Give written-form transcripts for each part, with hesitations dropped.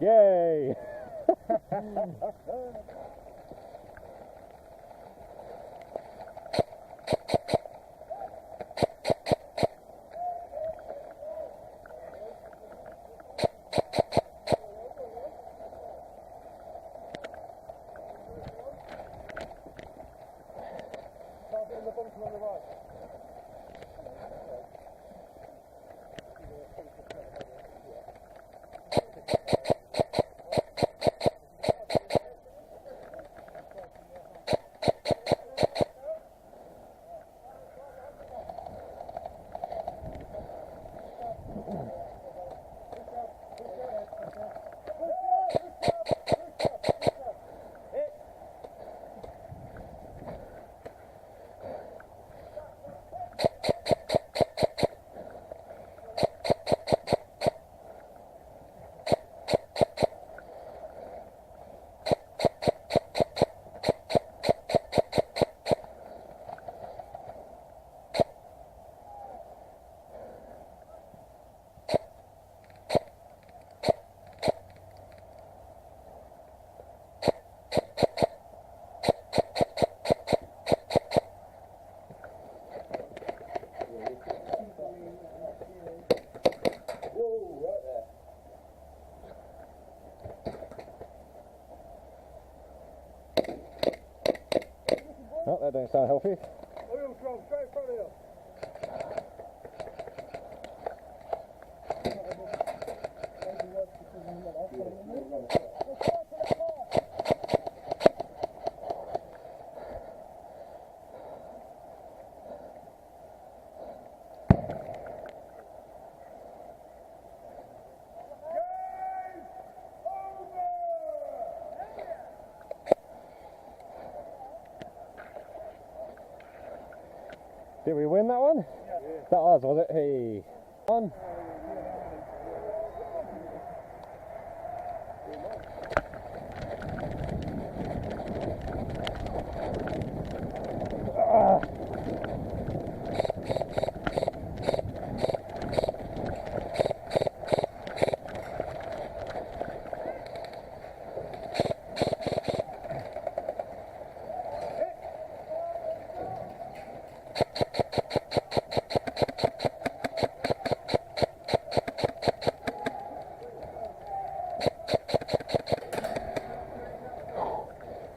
Yay! Oh, that don't sound healthy. Oil drum straight in front of you. Did we win that one? Yeah. That was it? Hey. On.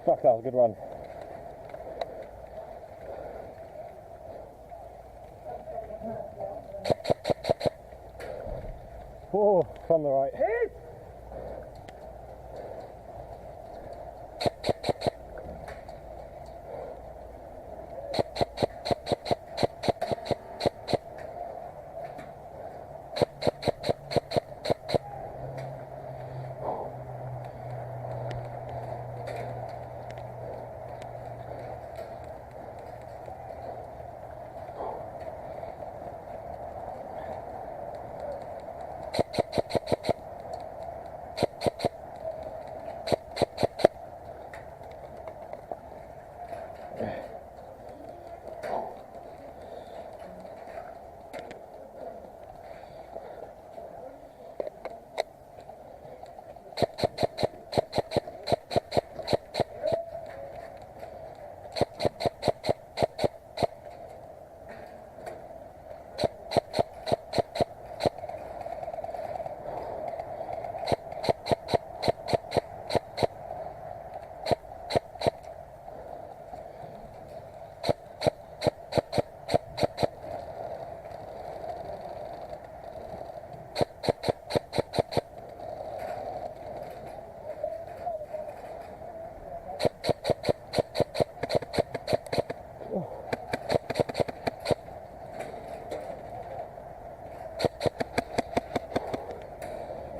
Fuck, that was a good run. Oh, from the right.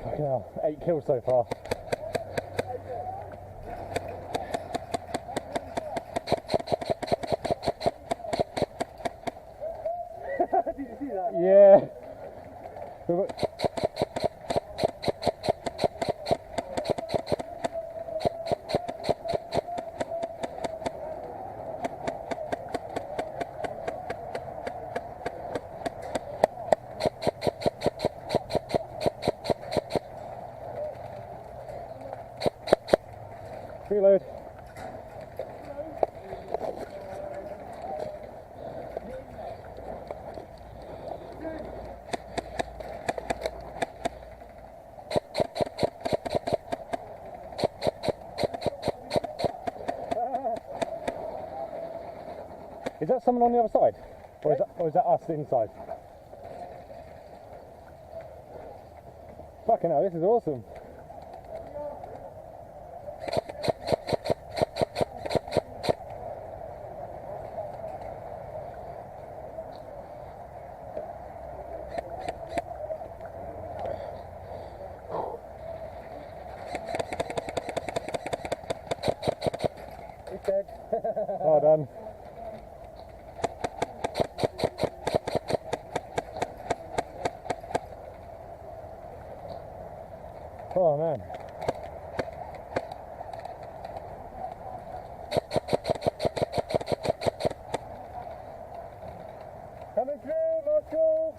Fucking hell, 8 kills so far. Did you see that? Yeah. Is that someone on the other side? Or is that us inside? Fucking hell, this is awesome. Well done. Oh man. Coming through, Marshall.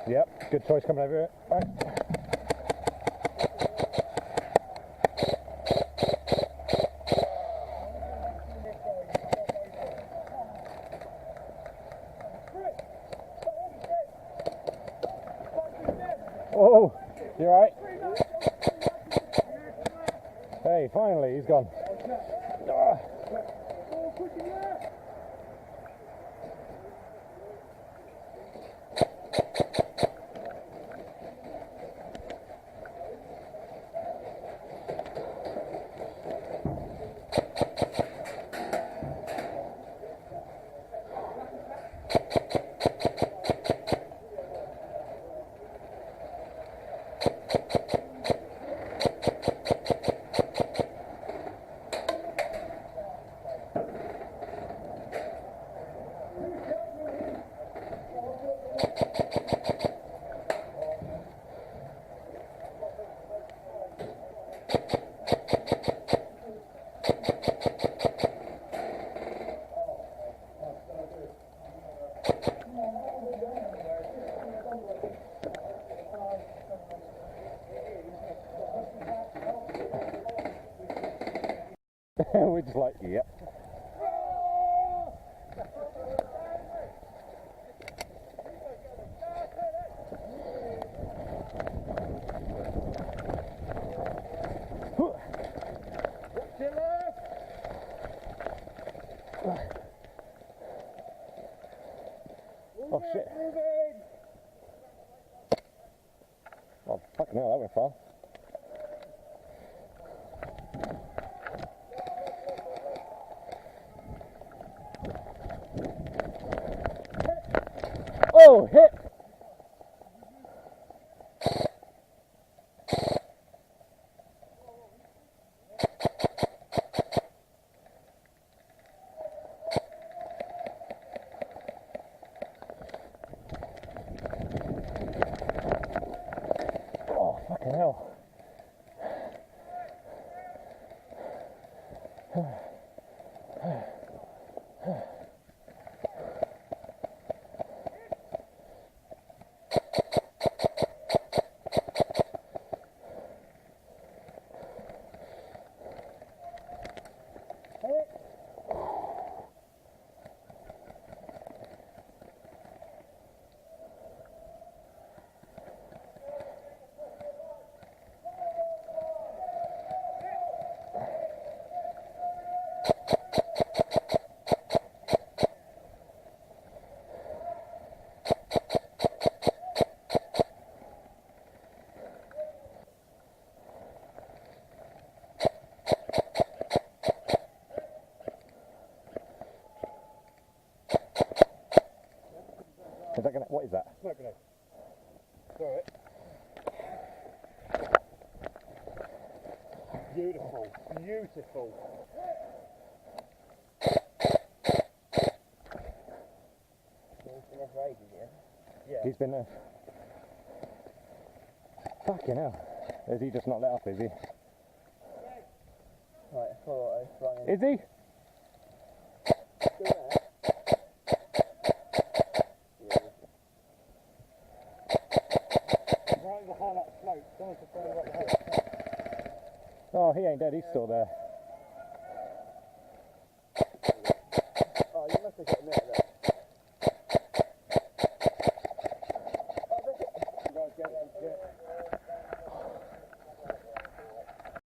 Yep, good choice coming over here. Right. Oh, you alright? Hey, finally, he's gone. Ah. We're just like, yep. Oh shit. Oh fucking hell, that went far. Oh, hit! Oh, fucking hell. Is that gonna, what is that? Smoke grenade. Alright. Beautiful. Beautiful. Yeah. He's been there. Fucking hell. Is he just not let up, is he? Right, alright, right. Is he? Right behind that slope. Someone's just going right behind it. Oh, he ain't dead, he's still there.